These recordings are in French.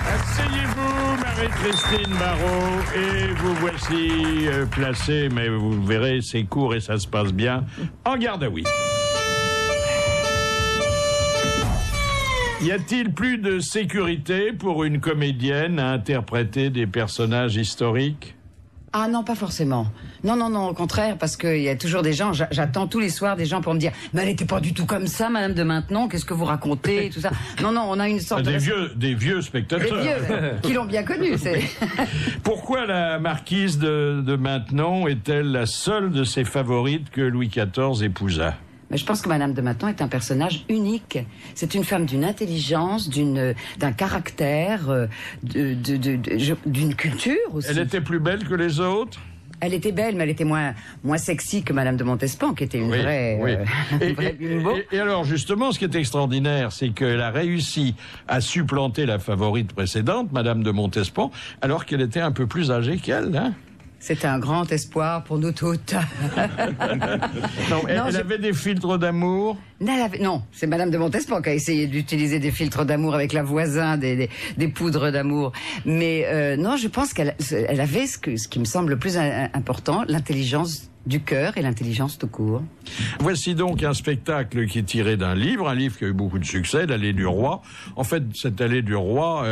Asseyez-vous, Marie-Christine Barrault, et vous voici placée, mais vous verrez, c'est court et ça se passe bien, en garde à oui. Y a-t-il plus de sécurité pour une comédienne à interpréter des personnages historiques ? Ah non, pas forcément. Non, au contraire, parce qu'il y a toujours des gens, j'attends tous les soirs des gens pour me dire « Mais elle n'était pas du tout comme ça, Madame de Maintenon, qu'est-ce que vous racontez ?» tout ça. Non, on a une sorte des vieux spectateurs. Des vieux, qui l'ont bien connue, c'est... Pourquoi la marquise de Maintenon est-elle la seule de ses favorites que Louis XIV épousa ? Mais je pense que Madame de Maintenon est un personnage unique. C'est une femme d'une intelligence, d'un caractère, d'une culture aussi. Elle était plus belle que les autres ? Elle était belle, mais elle était moins sexy que Madame de Montespan, qui était une vraie bimbo. Et alors, justement, ce qui est extraordinaire, c'est qu'elle a réussi à supplanter la favorite précédente, Madame de Montespan, alors qu'elle était un peu plus âgée qu'elle, hein ? C'est un grand espoir pour nous toutes. Elle avait des filtres d'amour. Non, c'est Madame de Montespan qui a essayé d'utiliser des filtres d'amour avec la voisin, des poudres d'amour. Mais non, je pense qu'elle avait ce qui me semble le plus important, l'intelligence du cœur et l'intelligence tout court. Voici donc un spectacle qui est tiré d'un livre, un livre qui a eu beaucoup de succès, l'Allée du Roi. En fait, cette Allée du Roi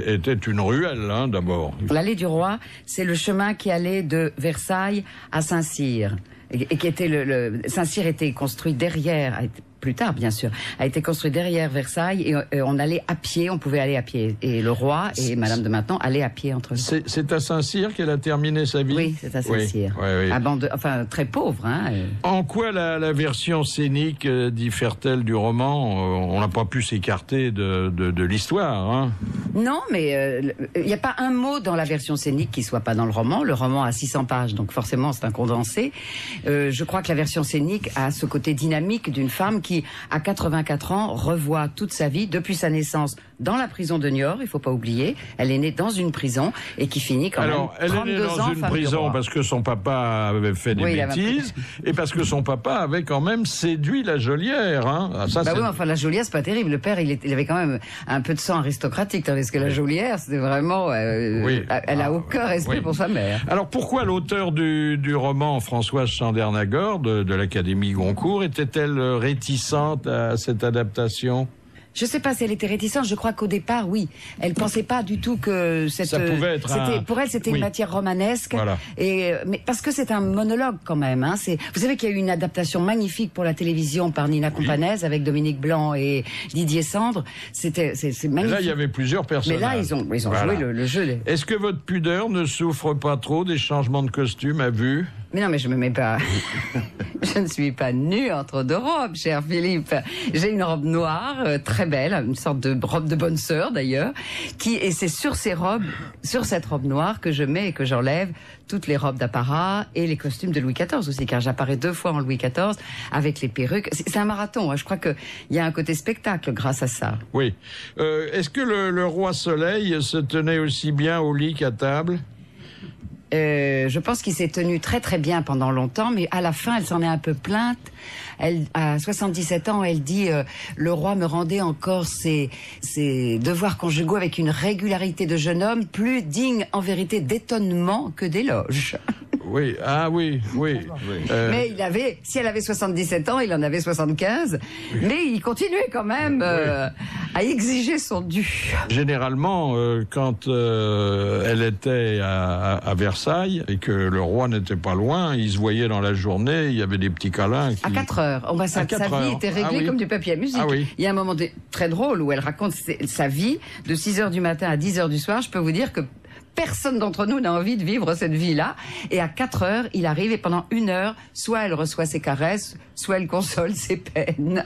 était une ruelle, hein, d'abord. L'Allée du Roi, c'est le chemin qui allait de Versailles à Saint-Cyr. Et qui était Saint-Cyr était construit derrière, plus tard bien sûr, a été construit derrière Versailles et on allait à pied, on pouvait aller à pied. Et le roi et Madame de Maintenon allaient à pied entre eux. C'est à Saint-Cyr qu'elle a terminé sa vie ? Oui, c'est à Saint-Cyr. Oui. Enfin, très pauvre. Hein. En quoi la version scénique diffère-t-elle du roman ? On n'a pas pu s'écarter de l'histoire. Hein. Non, mais il n'y a pas un mot dans la version scénique qui soit pas dans le roman. Le roman a 600 pages, donc forcément c'est un condensé. Je crois que la version scénique a ce côté dynamique d'une femme qui, à 84 ans, revoit toute sa vie depuis sa naissance dans la prison de Niort, il faut pas oublier. Elle est née dans une prison et qui finit quand même 32 ans. Elle est née dans une prison parce que son papa avait fait des bêtises et parce que son papa avait quand même séduit la geôlière. Hein. Enfin la geôlière c'est pas terrible. Le père il avait quand même un peu de sang aristocratique, tandis que la geôlière c'était vraiment... elle a aucun respect pour sa mère. Alors pourquoi l'auteur du roman, Françoise Chandernagor de l'Académie Goncourt, était-elle réticente à cette adaptation ? Je sais pas si elle était réticente. Je crois qu'au départ, oui, elle pensait pas du tout que ça pouvait être pour elle, c'était une matière romanesque. Voilà. Mais parce que c'est un monologue quand même. Hein. Vous savez qu'il y a eu une adaptation magnifique pour la télévision par Nina Companès avec Dominique Blanc et Didier Sandre. C'est magnifique. Mais là, il y avait plusieurs personnages. Mais là, ils ont joué le jeu. Est-ce que votre pudeur ne souffre pas trop des changements de costume à vue ? Mais non, mais je me mets pas... Je ne suis pas nue entre deux robes, cher Philippe. J'ai une robe noire, très belle, une sorte de robe de bonne sœur d'ailleurs, et c'est sur cette robe noire que je mets et que j'enlève toutes les robes d'apparat et les costumes de Louis XIV aussi, car j'apparais 2 fois en Louis XIV avec les perruques. C'est un marathon, hein. Je crois qu'il y a un côté spectacle grâce à ça. Oui. Est-ce que le roi Soleil se tenait aussi bien au lit qu'à table ? Je pense qu'il s'est tenu très très bien pendant longtemps, mais à la fin, elle s'en est un peu plainte. À 77 ans, elle dit le roi me rendait encore ses devoirs conjugaux avec une régularité de jeune homme plus digne en vérité d'étonnement que d'éloge. Oui, oui. Mais si elle avait 77 ans, il en avait 75. Oui. Mais il continuait quand même à exiger son dû. Généralement, quand elle était à Versailles et que le roi n'était pas loin, ils se voyaient dans la journée, il y avait des petits câlins. À 4 heures. Sa vie était réglée comme du papier à musique. Il y a un moment très drôle où elle raconte sa vie de 6 heures du matin à 10 heures du soir. Je peux vous dire que personne d'entre nous n'a envie de vivre cette vie-là. Et à 4 heures, il arrive et pendant 1 heure, soit elle reçoit ses caresses, soit elle console ses peines.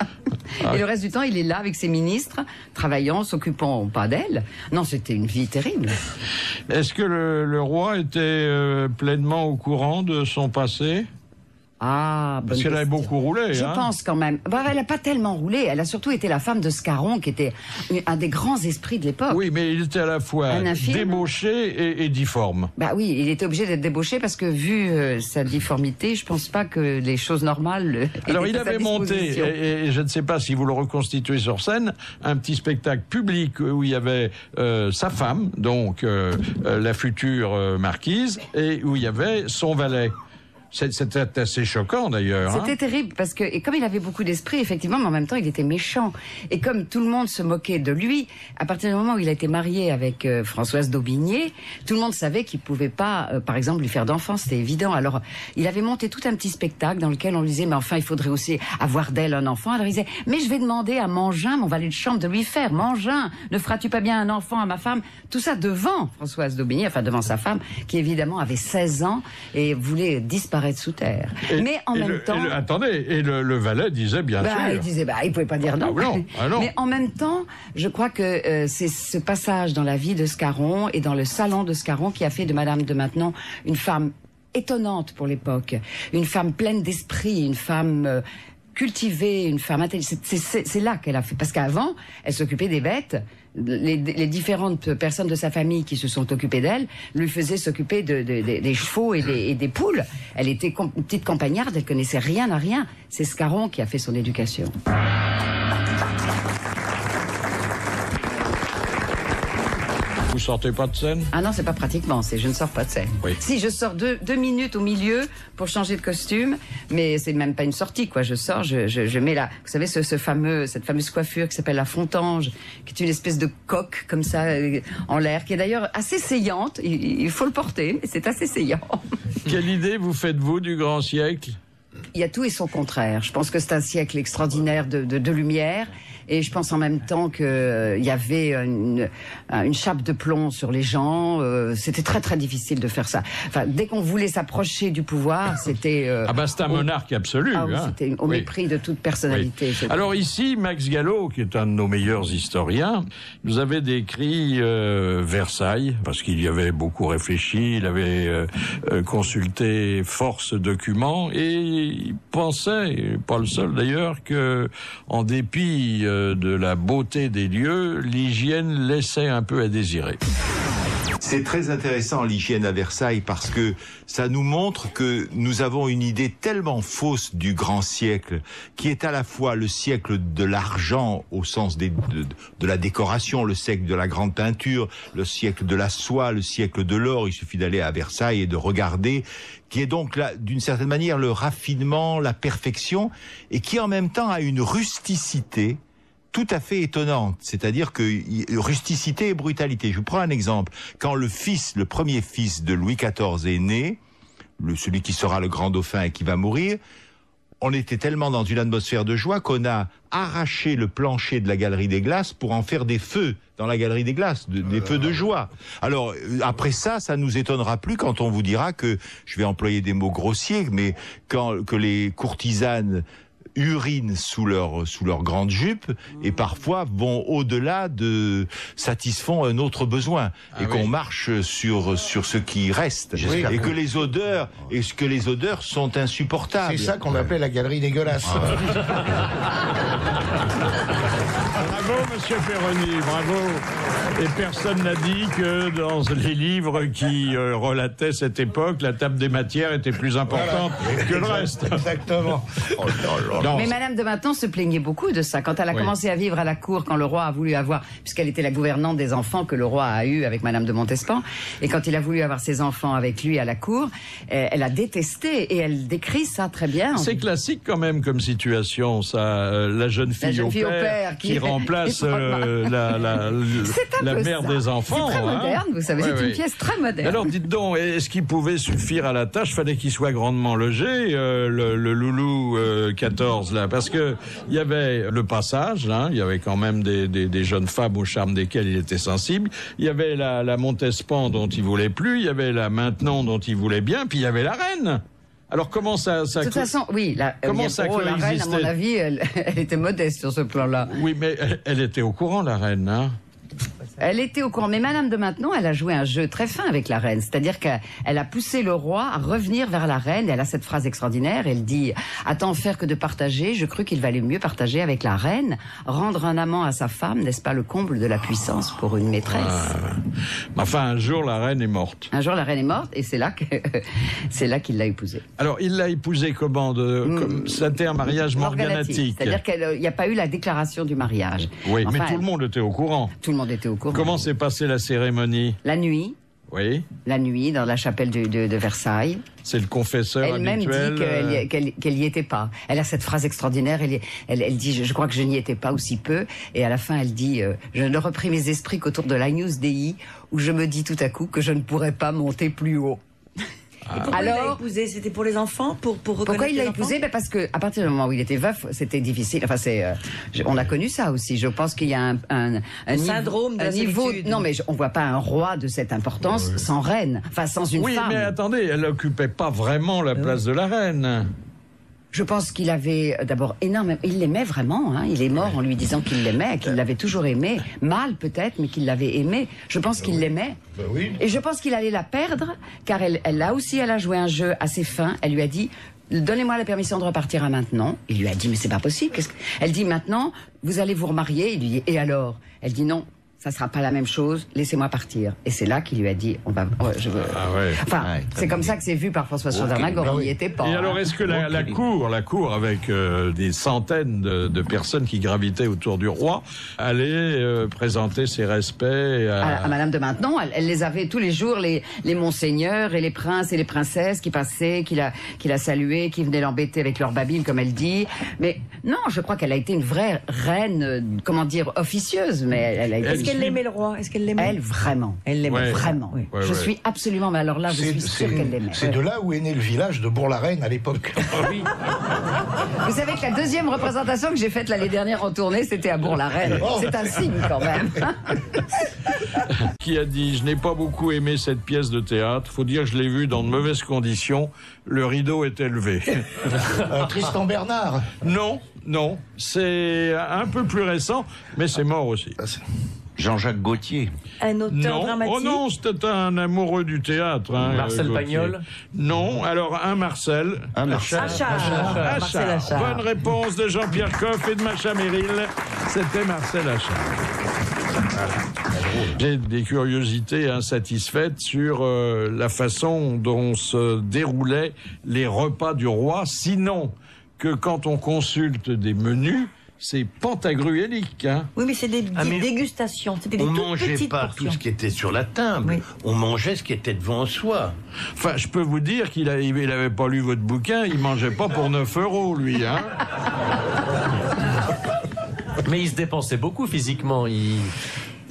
Et le reste du temps, il est là avec ses ministres, travaillant, s'occupant pas d'elle. Non, c'était une vie terrible. Est-ce que le roi était pleinement au courant de son passé ? Ah, parce qu'elle avait beaucoup roulé. Je pense quand même. Bah, elle n'a pas tellement roulé. Elle a surtout été la femme de Scarron, qui était un des grands esprits de l'époque. Oui, mais il était à la fois débauché et difforme. Bah oui, il était obligé d'être débauché parce que vu sa difformité, je pense pas que les choses normales. Alors il avait monté, et je ne sais pas si vous le reconstituez sur scène, un petit spectacle public où il y avait sa femme, donc la future marquise, et où il y avait son valet. C'était assez choquant d'ailleurs. C'était terrible parce que, et comme il avait beaucoup d'esprit, effectivement, mais en même temps il était méchant. Et comme tout le monde se moquait de lui, à partir du moment où il a été marié avec Françoise d'Aubigné, tout le monde savait qu'il pouvait pas, par exemple, lui faire d'enfants, c'était évident. Alors, il avait monté tout un petit spectacle dans lequel on lui disait, mais enfin, il faudrait aussi avoir d'elle un enfant. Alors il disait, mais je vais demander à Mangin, mon valet de chambre, de lui faire. Mangin, ne feras-tu pas bien un enfant à ma femme? Tout ça devant Françoise d'Aubigné, enfin devant sa femme, qui évidemment avait 16 ans et voulait disparaître sous terre. Mais en même temps... attendez, et le valet disait bien sûr... Il disait, il pouvait pas dire non. Non. Mais en même temps, je crois que c'est ce passage dans la vie de Scarron et dans le salon de Scarron qui a fait de Madame de Maintenon une femme étonnante pour l'époque. Une femme pleine d'esprit, une femme... cultivée, une femme intelligente. C'est là qu'elle a fait. Parce qu'avant, elle s'occupait des bêtes. Les différentes personnes de sa famille qui se sont occupées d'elle lui faisaient s'occuper des chevaux et des poules. Elle était une petite campagnarde, elle connaissait rien à rien. C'est Scarron qui a fait son éducation. Vous sortez pas de scène? Ah non, c'est pas pratiquement, je ne sors pas de scène. Oui. Si, je sors deux minutes au milieu pour changer de costume, mais c'est même pas une sortie, quoi. Je sors, je mets vous savez, cette fameuse coiffure qui s'appelle la fontange, qui est une espèce de coque, comme ça, en l'air, qui est d'ailleurs assez saillante. Il faut le porter, mais c'est assez saillant. Quelle idée vous faites-vous du grand siècle? Il y a tout et son contraire. Je pense que c'est un siècle extraordinaire de lumière. Et je pense en même temps qu'il y avait une chape de plomb sur les gens. C'était très très difficile de faire ça. Enfin, dès qu'on voulait s'approcher du pouvoir, c'était... c'était un monarque absolu. C'était au mépris de toute personnalité. Oui. Alors ici, Max Gallo, qui est un de nos meilleurs historiens, nous avait décrit Versailles, parce qu'il y avait beaucoup réfléchi, il avait consulté force documents, et il pensait, et pas le seul d'ailleurs, que en dépit de la beauté des lieux, l'hygiène laissait un peu à désirer. C'est très intéressant l'hygiène à Versailles parce que ça nous montre que nous avons une idée tellement fausse du grand siècle qui est à la fois le siècle de l'argent au sens de la décoration, le siècle de la grande peinture, le siècle de la soie, le siècle de l'or. Il suffit d'aller à Versailles et de regarder, qui est donc là, d'une certaine manière, le raffinement, la perfection, et qui en même temps a une rusticité tout à fait étonnante, c'est-à-dire que rusticité et brutalité. Je vous prends un exemple. Quand le premier fils de Louis XIV est né, celui qui sera le grand dauphin et qui va mourir, on était tellement dans une atmosphère de joie qu'on a arraché le plancher de la Galerie des Glaces pour en faire des feux dans la Galerie des Glaces, des feux de joie. Alors, après ça nous étonnera plus quand on vous dira que, je vais employer des mots grossiers, mais que les courtisanes urinent sous leur grande jupe et parfois vont au-delà satisfont un autre besoin qu'on marche sur ce qui reste et que les odeurs sont insupportables. C'est ça qu'on appelle la galerie dégueulasse. Bravo Monsieur Perroni, bravo. Et personne n'a dit que dans les livres qui relataient cette époque, la table des matières était plus importante que le reste. Exactement. Mais Madame de Maintenon se plaignait beaucoup de ça. Quand elle a commencé à vivre à la cour, quand le roi a voulu avoir, puisqu'elle était la gouvernante des enfants que le roi a eu avec Madame de Montespan, et quand il a voulu avoir ses enfants avec lui à la cour, elle a détesté, et elle décrit ça très bien. C'est classique quand même comme situation, ça, la jeune fille au père qui remplace la mère des enfants. C'est très moderne, vous savez, c'est une pièce très moderne. Alors dites donc, est-ce qu'il pouvait suffire à la tâche? Fallait qu'il soit grandement logé, le loulou 14 là, parce que il y avait le passage, hein, il y avait quand même des jeunes femmes au charme desquelles il était sensible. Il y avait la Montespan dont il voulait plus, il y avait la Maintenon dont il voulait bien, puis il y avait la reine. Alors comment ça de toute façon, oui, la reine, à mon avis, elle était modeste sur ce plan-là. Oui, mais elle était au courant, la reine, hein. Elle était au courant, mais Madame de Maintenon, elle a joué un jeu très fin avec la reine, c'est-à-dire qu'elle a poussé le roi à revenir vers la reine, et elle a cette phrase extraordinaire, elle dit « À tant faire que de partager, je crus qu'il valait mieux partager avec la reine, rendre un amant à sa femme, n'est-ce pas le comble de la puissance pour une maîtresse ?» Enfin, un jour, la reine est morte. Un jour, la reine est morte, et c'est là qu'il l'a épousée. Alors, il l'a épousée comment c'était un mariage morganatique. C'est-à-dire qu'il n'y a pas eu la déclaration du mariage. Oui, enfin, mais tout le monde était au courant. Tout le monde était au courant. Comment s'est passée la cérémonie? La nuit. Oui. La nuit, dans la chapelle de Versailles. C'est le confesseur habituel. Elle-même dit qu'elle n'y était pas. Elle a cette phrase extraordinaire, elle dit « Je crois que je n'y étais pas, ou si peu ». Et à la fin, elle dit « Je ne repris mes esprits qu'autour de l'Agnus Dei, où je me dis tout à coup que je ne pourrais pas monter plus haut ». Et pourquoi il l'a épousé? C'était pour les enfants, pour Pourquoi il l'a épousé? Parce que à partir du moment où il était veuf, c'était difficile. Enfin, on a connu ça aussi. Je pense qu'il y a un syndrome de la solitude. Non, mais on voit pas un roi de cette importance sans reine, enfin sans une femme. Oui, mais attendez, elle n'occupait pas vraiment la place de la reine. Je pense qu'il avait d'abord énormément... Il l'aimait vraiment, hein. Il est mort en lui disant qu'il l'aimait, qu'il l'avait toujours aimé. Mal peut-être, mais qu'il l'avait aimé. Je pense qu'il l'aimait. Oui. Et je pense qu'il allait la perdre, car elle a joué un jeu assez fin. Elle lui a dit... Donnez-moi la permission de repartir à maintenant. Il lui a dit, mais c'est pas possible. Elle dit, maintenant, vous allez vous remarier. Il lui dit, et alors? Elle dit, non, ça sera pas la même chose, laissez-moi partir. Et c'est là qu'il lui a dit, enfin, c'est comme ça que c'est vu par François Chandernagor, on n'y était pas. Et alors, est-ce que la cour, avec des centaines de personnes qui gravitaient autour du roi, allait présenter ses respects à Madame de Maintenon? Elle les avait tous les jours, les monseigneurs et les princes et les princesses qui passaient, qui la saluaient, qui venaient l'embêter avec leur babine, comme elle dit. Mais non, je crois qu'elle a été une vraie reine, comment dire, officieuse, mais elle a été... Est-ce qu'elle aimait le roi? Est-ce qu'elle l'aimait? Elle, vraiment. Elle l'aimait vraiment. Oui. Je suis absolument... Mais alors là, je suis sûre qu'elle l'aimait. C'est de là où est né le village de Bourg-la-Reine à l'époque. Oui. Vous savez que la deuxième représentation que j'ai faite l'année dernière en tournée, c'était à Bourg-la-Reine. C'est un signe quand même. Qui a dit « Je n'ai pas beaucoup aimé cette pièce de théâtre. Faut dire que je l'ai vue dans de mauvaises conditions. Le rideau est élevé. » Tristan Bernard. Non. C'est un peu plus récent, mais c'est mort aussi. Jean-Jacques Gaultier. Un auteur dramatique. Oh non, c'était un amoureux du théâtre. Hein, Marcel Pagnol. Non, alors un Marcel. Achard. Marcel Achard. Bonne réponse de Jean-Pierre Coff et de Macha Merrill. C'était Marcel Achard. J'ai des curiosités insatisfaites sur la façon dont se déroulaient les repas du roi, sinon que quand on consulte des menus, c'est pantagruélique, hein. Oui, mais c'est des dégustations. C'était des toutes petites portions. On mangeait pas tout ce qui était sur la table. Oui. On mangeait ce qui était devant soi. Enfin, je peux vous dire qu'il avait pas lu votre bouquin, il mangeait pas pour 9 €, lui, hein. Mais il se dépensait beaucoup physiquement.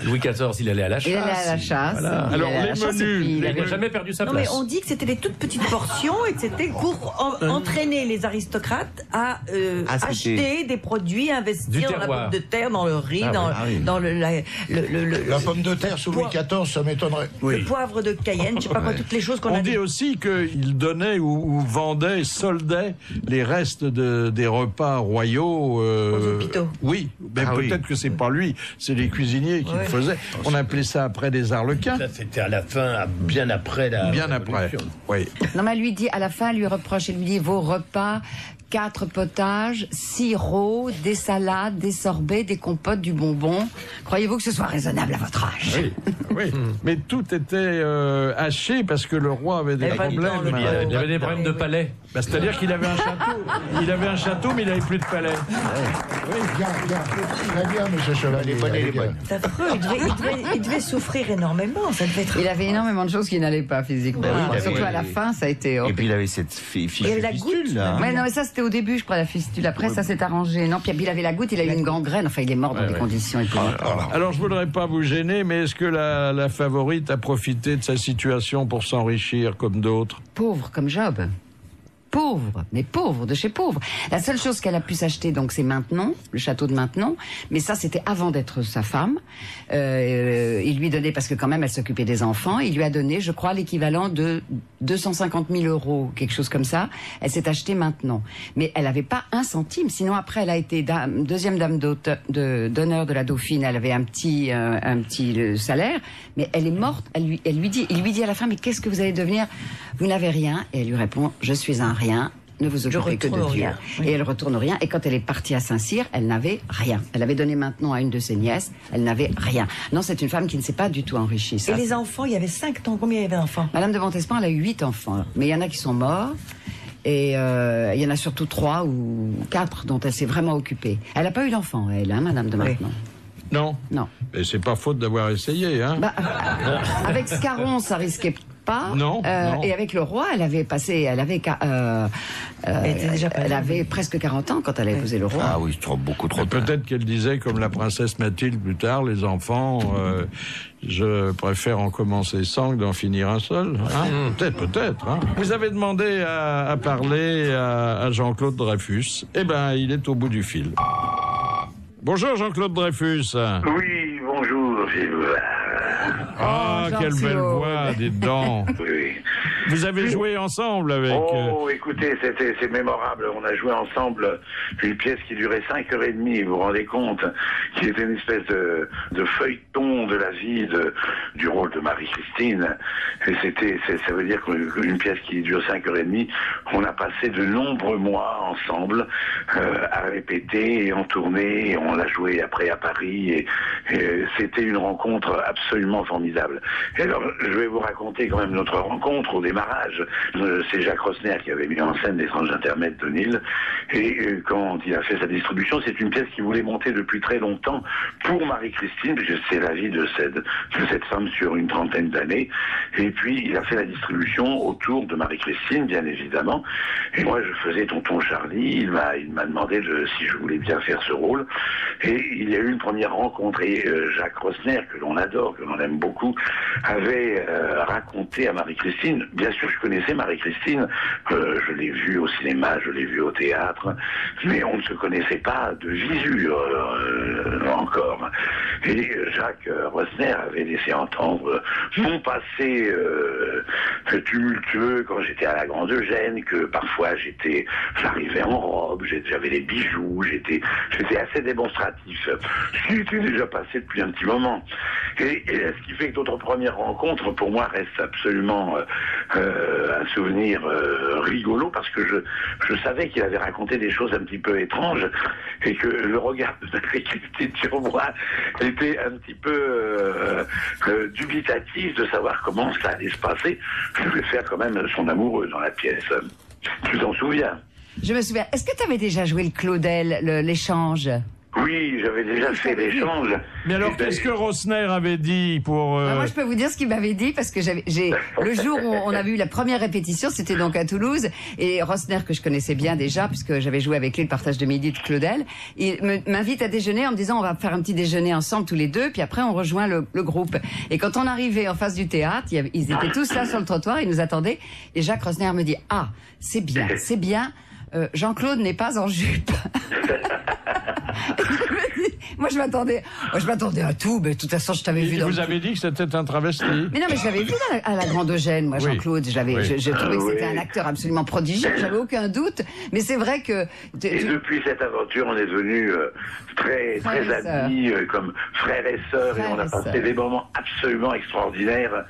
Louis XIV, il allait à la chasse. Il allait à la chasse. Voilà. Alors, les menus. Il n'a jamais perdu sa place. Mais on dit que c'était des toutes petites portions et que c'était pour entraîner les aristocrates à acheter des produits, investir dans la pomme de terre, dans le riz, dans la pomme de terre sous Louis XIV, ça m'étonnerait. Le poivre de Cayenne, je sais pas quoi, toutes les choses qu'on a. On dit aussi qu'il donnait ou vendait, soldait les restes des repas royaux. Aux hôpitaux. Oui, mais peut-être que c'est pas lui, c'est les cuisiniers qui le faisaient. On appelait ça après des arlequins. Ça, c'était à la fin, bien après la Bien après, oui. Non, mais elle lui dit, à la fin, elle lui reproche, elle lui dit, vos repas, 4 potages, 6 rots, des salades, des sorbets, des compotes, du bonbon. Croyez-vous que ce soit raisonnable à votre âge? Oui. Mais tout était haché parce que le roi avait des problèmes. Il y avait des problèmes de palais. C'est-à-dire qu'il avait un château. Il avait un château, mais il n'avait plus de palais. Oui, bien. Très bien, monsieur Chevalier. C'est affreux. Il devait souffrir énormément. Ça devait être... Il avait énormément de choses qui n'allaient pas physiquement. Surtout à la fin, ça a été... Et puis il avait cette fistule. Il avait la goutte, là. Ouais, non, mais ça c'était au début, je crois, la fistule. Après, ça s'est arrangé. Non, puis il avait la goutte, il a eu une gangrène. Enfin, il est mort dans des conditions épouvantables. Alors, je voudrais pas vous gêner, mais est-ce que la favorite a profité de sa situation pour s'enrichir comme d'autres? Pauvre comme Job. pauvre, mais pauvre, de chez pauvre. La seule chose qu'elle a pu s'acheter, donc, c'est Maintenon, le château de Maintenon. Mais ça, c'était avant d'être sa femme. Il lui donnait, parce que quand même, elle s'occupait des enfants, il lui a donné, je crois, l'équivalent de 250 000 €, quelque chose comme ça. Elle s'est achetée Maintenon. Mais elle n'avait pas un centime. Sinon, après, elle a été deuxième dame d'honneur de la Dauphine. Elle avait un petit salaire. Mais elle est morte. Il lui dit à la fin, mais qu'est-ce que vous allez devenir? Vous n'avez rien. Et elle lui répond, je suis un rien. Ne vous occupez que de Dieu. Oui. Et elle retourne rien. Et quand elle est partie à Saint-Cyr, elle n'avait rien. Elle avait donné Maintenon à une de ses nièces. Elle n'avait rien. Non, c'est une femme qui ne s'est pas du tout enrichie. Ça, et les enfants, il y avait 5 ans. Combien il y avait d'enfants? Madame de Montespan, elle a eu 8 enfants. Mais il y en a qui sont morts. Et il y en a surtout 3 ou 4 dont elle s'est vraiment occupée. Elle n'a pas eu d'enfants, elle, hein, Madame de Maintenon. Non. Non. Mais c'est pas faute d'avoir essayé, hein. Avec Scarron, ça risquait pas. Non, non. Et avec le roi, elle avait presque 40 ans quand elle a épousé le roi. Ah oui, beaucoup trop tard. Peut-être qu'elle disait, comme la princesse Mathilde plus tard, les enfants, je préfère en commencer 100 que d'en finir un seul. Hein. Peut-être. Hein. Vous avez demandé à parler à Jean-Claude Dreyfus. Eh ben, il est au bout du fil. Bonjour Jean-Claude Dreyfus. Oui, bonjour Gilles. Ah, quelle belle voix, dites donc. Oui. Vous avez joué ensemble avec... Oh, écoutez, c'est mémorable. On a joué ensemble une pièce qui durait 5h30, vous vous rendez compte, qui était une espèce de feuilleton de la vie du rôle de Marie-Christine. Et ça veut dire qu'une pièce qui dure 5h30, on a passé de nombreux mois ensemble à répéter et en tournée. Et on l'a joué après à Paris et c'était une rencontre absolument formidable. Et alors, je vais vous raconter quand même notre rencontre au démarrage. C'est Jacques Rosner qui avait mis en scène L'étrange intermède de Nil. Et quand il a fait sa distribution, c'est une pièce qu'il voulait monter depuis très longtemps pour Marie-Christine, puisque c'est la vie de cette femme sur une trentaine d'années. Et puis, il a fait la distribution autour de Marie-Christine, bien évidemment. Et moi, je faisais Tonton Charlie. Il m'a demandé si je voulais bien faire ce rôle. Et il y a eu une première rencontre. Et Jacques Rosner, que l'on adore, que l'on aime beaucoup, avait raconté à Marie-Christine. Bien sûr, je connaissais Marie-Christine. Je l'ai vue au cinéma, je l'ai vue au théâtre. Mais on ne se connaissait pas de visu encore. Et Jacques Rosner avait laissé entendre mon passé tumultueux quand j'étais à la Grande Eugène, que parfois j'arrivais en robe, j'avais des bijoux, j'étais assez démonstratif. Ce qui était déjà passé depuis un petit moment. Et ce qui fait que notre première rencontre, pour moi, reste absolument un souvenir rigolo, parce que je savais qu'il avait raconté des choses un petit peu étranges, et que le regard de Marie-Christine sur moi était un petit peu dubitatif de savoir comment ça allait se passer. Je vais faire quand même son amoureux dans la pièce. Tu t'en souviens? Je me souviens. Est-ce que tu avais déjà joué le Claudel, l'échange? Oui, j'avais déjà fait l'échange. Mais alors, qu'est-ce que Rosner avait dit pour... Moi, je peux vous dire ce qu'il m'avait dit, parce que le jour où on avait eu la première répétition, c'était donc à Toulouse, et Rosner, que je connaissais bien déjà, puisque j'avais joué avec lui le partage de midi de Claudel, il m'invite à déjeuner en me disant, on va faire un petit déjeuner ensemble tous les deux, puis après on rejoint le groupe. Et quand on arrivait en face du théâtre, ils étaient tous là sur le trottoir, ils nous attendaient, et Jacques Rosner me dit, ah, c'est bien, Jean-Claude n'est pas en jupe. Moi, je m'attendais à tout, mais de toute façon, je t'avais vu. Vous avez dit que c'était un travesti. Mais non, mais je l'avais vu à la Grande Eugène, moi, Jean-Claude. Je trouvais que c'était un acteur absolument prodigieux, j'avais aucun doute. Mais c'est vrai que... Et depuis cette aventure, on est devenus très amis, comme frères et sœurs, et on a passé des moments absolument extraordinaires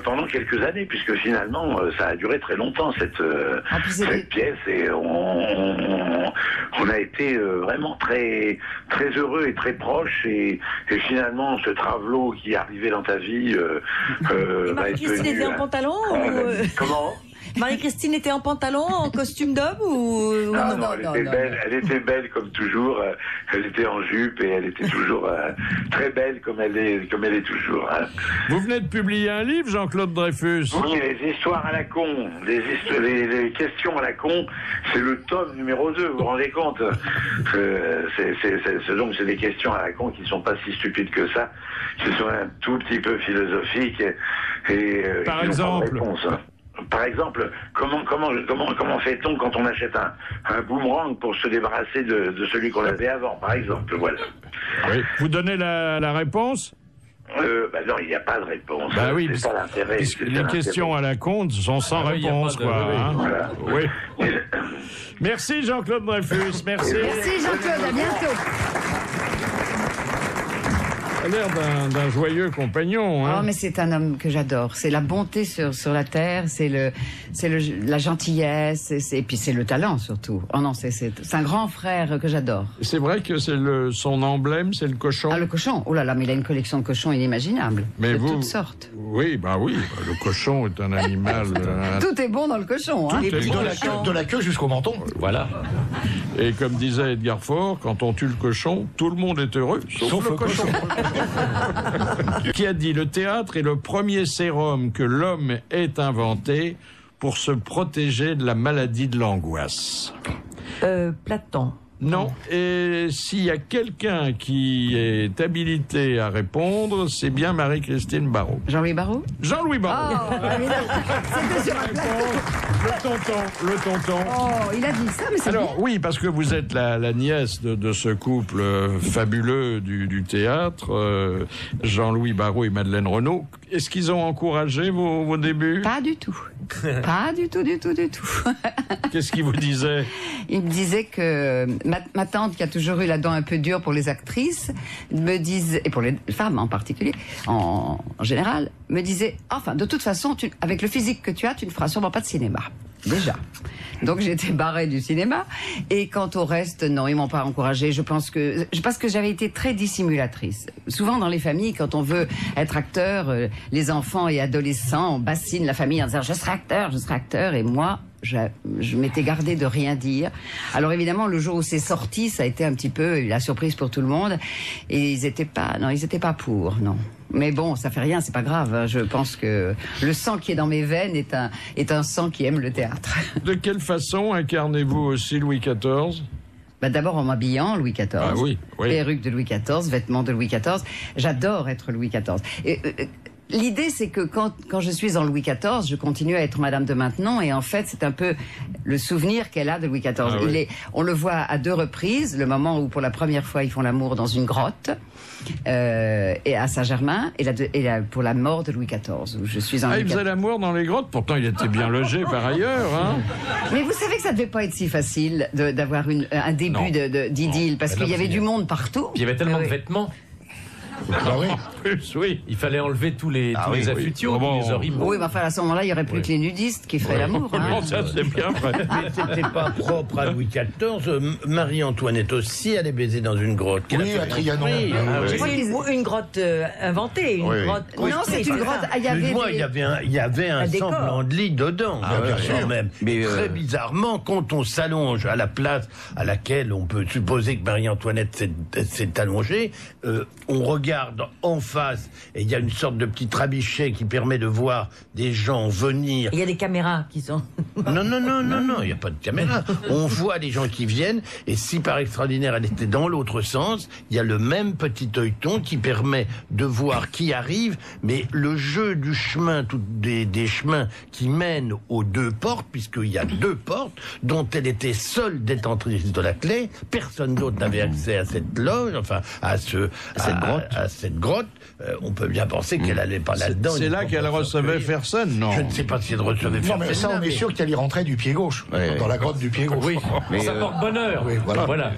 pendant quelques années, puisque finalement, ça a duré très longtemps, cette pièce, et on a été vraiment très, très heureux et très proches, et finalement, ce travelot qui est arrivé dans ta vie... Marie-Christine était en pantalon Comment? Marie-Christine était en pantalon, en costume d'homme ou... Non, elle était belle comme toujours. Elle était en jupe et elle était toujours très belle comme elle est toujours. Hein. Vous venez de publier un livre, Jean-Claude Dreyfus? Oui, les histoires à la con, les questions à la con. C'est le tome numéro 2. Vous vous rendez compte? Donc c'est des questions à la con qui ne sont pas si stupides que ça, qui sont un tout petit peu philosophiques et par exemple. par exemple, comment fait-on quand on achète un boomerang pour se débarrasser de celui qu'on avait avant, par exemple, voilà. Oui. Vous donnez la réponse? Non, il n'y a pas de réponse. Bah oui, c'est pas l'intérêt. Les questions à la Comte sont sans réponse, quoi. Hein. Voilà. Oui. Merci Jean-Claude Dreyfus. Merci. Merci Jean-Claude, à bientôt. Ça a l'air d'un joyeux compagnon. Hein. Oh, mais c'est un homme que j'adore. C'est la bonté sur la terre, c'est la gentillesse, et puis c'est le talent surtout. Oh non, c'est un grand frère que j'adore. C'est vrai que c'est son emblème, c'est le cochon. Ah, le cochon. Oh là là, mais il a une collection de cochons inimaginable. Mais de toutes sortes. Oui, le cochon est un animal. Tout est bon dans le cochon. Hein. De la queue jusqu'au menton. Voilà. Et comme disait Edgar Faure, quand on tue le cochon, tout le monde est heureux, sauf le cochon. Qui a dit: le théâtre est le premier sérum que l'homme ait inventé pour se protéger de la maladie de l'angoisse. Platon. Non, et s'il y a quelqu'un qui est habilité à répondre, c'est bien Marie-Christine Barrault. Jean-Louis Barrault? Jean-Louis Barrault. Oh, c'était sur un plateau. Le tonton. Oh, il a dit ça, mais c'est Alors, bien. oui, parce que vous êtes la nièce de ce couple fabuleux du théâtre, Jean-Louis Barrault et Madeleine Renaud. Est-ce qu'ils ont encouragé vos débuts? Pas du tout. Pas du tout. Qu'est-ce qu'ils vous disaient? Il me disait que ma tante, qui a toujours eu la dent un peu dure pour les actrices, me disait, et pour les femmes en particulier, en général, me disait: enfin, de toute façon, avec le physique que tu as, tu ne feras sûrement pas de cinéma. Déjà. Donc j'étais barrée du cinéma. Et quant au reste, non, ils m'ont pas encouragée. Je pense que j'avais été très dissimulatrice. Souvent dans les familles, quand on veut être acteur, les enfants et adolescents, on bassine la famille en disant: je serai acteur. Et moi, je m'étais gardée de rien dire. Alors évidemment, le jour où c'est sorti, ça a été un petit peu la surprise pour tout le monde. Et ils étaient pas pour, non. Mais bon, ça fait rien, c'est pas grave. Je pense que le sang qui est dans mes veines est un sang qui aime le théâtre. De quelle façon incarnez-vous aussi Louis XIV? D'abord en m'habillant Louis XIV. Ah oui. Perruque de Louis XIV, vêtements de Louis XIV. J'adore être Louis XIV. L'idée, c'est que quand je suis en Louis XIV, je continue à être Madame de Maintenon, et en fait, c'est un peu le souvenir qu'elle a de Louis XIV. Ah, on le voit à 2 reprises, le moment où pour la première fois ils font l'amour dans une grotte, et à Saint-Germain, et pour la mort de Louis XIV, où je suis en Louis XIV. Il faisait l'amour dans les grottes, pourtant il était bien logé par ailleurs. Hein. Mais vous savez que ça devait pas être si facile d'avoir un début d'idylle, parce qu'il y avait du monde partout. Il y avait tellement de vêtements. Ah oui. Oui. Il fallait enlever tous les affutios, tous les oripeaux. Oui, mais enfin, à ce moment-là, il n'y aurait plus que les nudistes qui feraient l'amour. Hein. Non, ça, c'est bien vrai. Mais c'était pas propre à Louis XIV. Marie-Antoinette aussi allait baiser dans une grotte. Oui, à Trianon. Oui. C'est une grotte inventée, une grotte. Non, c'est une grotte. Il y avait un semblant de lit dedans, bien sûr même. Mais très bizarrement, quand on s'allonge à la place à laquelle on peut supposer que Marie-Antoinette s'est allongée, on regarde en face et il y a une sorte de petit trabichet qui permet de voir des gens venir. Il y a des caméras qui sont... Non, il n'y a pas de caméra. On voit des gens qui viennent, et si par extraordinaire elle était dans l'autre sens, il y a le même petit œilleton qui permet de voir qui arrive, mais le jeu du chemin, des chemins qui mènent aux 2 portes, puisqu'il y a 2 portes, dont elle était seule détentrice de la clé, personne d'autre n'avait accès à cette loge, enfin à cette grotte, on peut bien penser qu'elle allait pas là-dedans. C'est là qu'elle recevait Fersen, non? Je ne sais pas si elle recevait Fersen. Non, mais ça, on est sûr qu'elle y rentrait du pied gauche, dans la grotte du pied gauche. Oui, mais ça porte bonheur. Oui, voilà.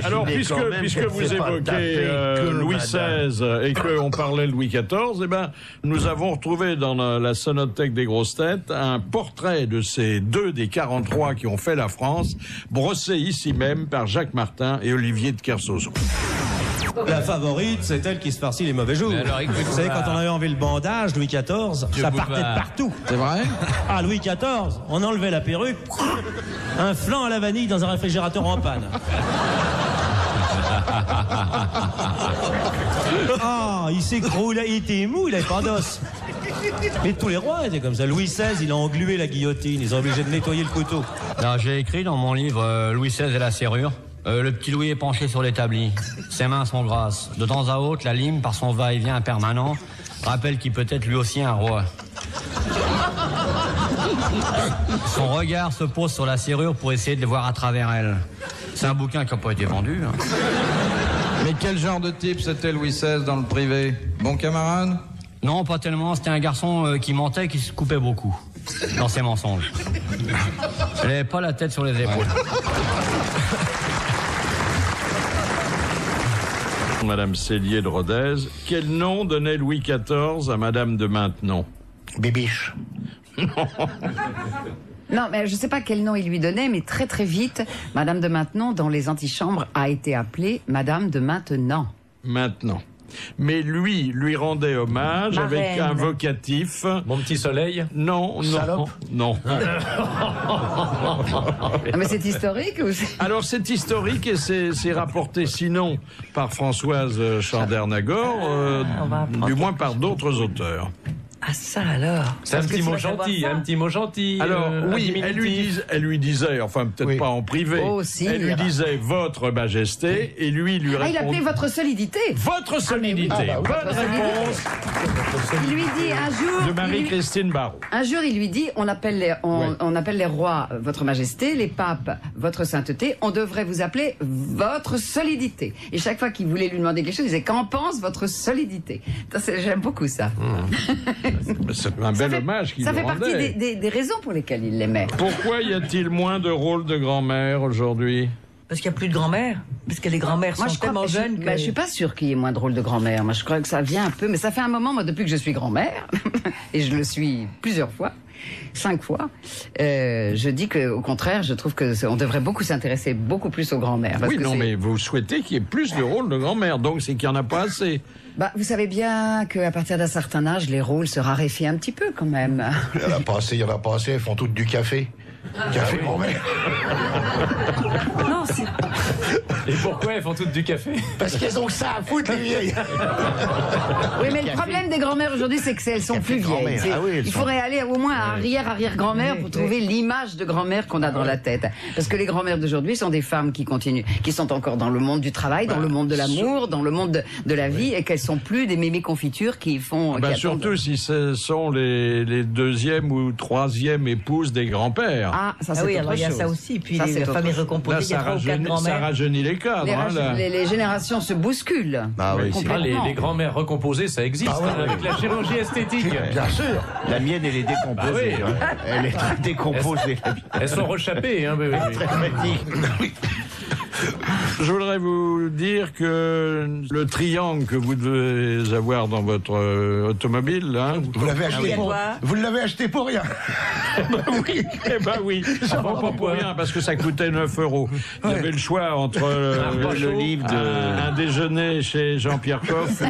Alors, puisque vous évoquez Louis XVI et qu'on parlait de Louis XIV, eh ben, nous avons retrouvé dans la sonothèque des grosses têtes un portrait de ces 2 des 43 qui ont fait la France, brossé ici même par Jacques Martin et Olivier de Kersauzon. La favorite, c'est elle qui se farcit les mauvais jours. Alors, écoute, vous savez, quand on avait enlevé le bandage, Louis XIV, ça partait de partout. C'est vrai? Ah, Louis XIV, on enlevait la perruque, un flan à la vanille dans un réfrigérateur en panne. Ah, il s'écroulait, il était mou, il avait pas d'os. Mais tous les rois étaient comme ça. Louis XVI, il a englué la guillotine, ils sont obligés de nettoyer le couteau. J'ai écrit dans mon livre Louis XVI et la serrure. Le petit Louis est penché sur l'établi. Ses mains sont grasses. De temps à autre, la lime, par son va-et-vient permanent, rappelle qu'il peut être lui aussi un roi. Son regard se pose sur la serrure pour essayer de les voir à travers elle. C'est un bouquin qui n'a pas été vendu. Hein. Mais quel genre de type c'était Louis XVI dans le privé? Bon camarade? Non, pas tellement. C'était un garçon qui mentait et qui se coupait beaucoup dans ses mensonges. Il n'avait pas la tête sur les épaules. Madame Cellier de Rodez, quel nom donnait Louis XIV à Madame de Maintenon? Bibiche. Non, mais je ne sais pas quel nom il lui donnait, mais très très vite, Madame de Maintenon, dans les antichambres, a été appelée Madame de Maintenant. Maintenant. Mais lui rendait hommage avec un vocatif. Mon petit soleil? Non, non, Salope. non. Ah, mais c'est historique ou c'est... Alors c'est historique et c'est rapporté sinon par Françoise Chandernagor, du moins par d'autres auteurs. Ah ça alors. C'est un petit mot gentil, un petit mot gentil. Alors oui, elle lui disait, enfin peut-être pas en privé, elle lui disait votre majesté et lui répondait. Ah, il appelait votre solidité. Votre solidité. Bonne réponse. Il lui dit un jour. De Marie-Christine Barrault. Un jour, il lui dit on appelle les rois votre majesté, les papes votre sainteté. On devrait vous appeler votre solidité. Et chaque fois qu'il voulait lui demander quelque chose, il disait qu'en pense votre solidité. J'aime beaucoup ça. C'est un bel hommage qu'il lui rendait. Ça fait partie des raisons pour lesquelles il l'aimait. Pourquoi y a-t-il moins de rôles de grand-mère aujourd'hui? Parce qu'il n'y a plus de grand-mère. Parce que les grand-mères sont tellement jeunes que... Je suis pas sûre qu'il y ait moins de rôles de grand-mère. Moi, je crois que ça vient un peu. Mais ça fait un moment, moi, depuis que je suis grand-mère, et je le suis plusieurs fois, 5 fois, je dis qu'au contraire, je trouve qu'on devrait beaucoup s'intéresser beaucoup plus aux grand-mères. Oui, non, mais vous souhaitez qu'il y ait plus de rôles de grand-mère, donc c'est qu'il n'y en a pas assez. Bah, vous savez bien qu'à partir d'un certain âge, les rôles se raréfient un petit peu quand même. Il y en a pas assez, elles font toutes du café. Café grand-mère. Non, c'est... Et pourquoi elles font toutes du café? Parce qu'elles ont que ça à foutre, les vieilles. Oui, mais le problème des grand-mères aujourd'hui, c'est qu'elles sont plus vieilles. Il faudrait aller au moins à arrière-grand-mère pour trouver l'image de grand-mère qu'on a dans la tête. Parce que les grand-mères d'aujourd'hui sont des femmes qui continuent, qui sont encore dans le monde du travail, dans le monde de l'amour, dans le monde de la vie, et qu'elles sont plus des mémés confitures qui font... surtout si ce sont les deuxième ou troisième épouses des grands-pères. Ah, ça c'est autre chose. Il y a ça aussi. Puis les familles recomposées, il y a 3 ou 4 grand-mères. Ça rajeunit les cadres. Les générations se bousculent. Les grand-mères recomposées, ça existe avec la chirurgie esthétique. Bien sûr. La mienne, elle est décomposée. Elle est très décomposée. Elles sont rechappées. Très pratique. Je voudrais vous dire que le triangle que vous devez avoir dans votre automobile, vous l'avez acheté pour rien. Oui. Eh ben oui, pas pour rien, parce que ça coûtait 9 €. Il y avait le choix entre le livre un déjeuner chez Jean-Pierre Coff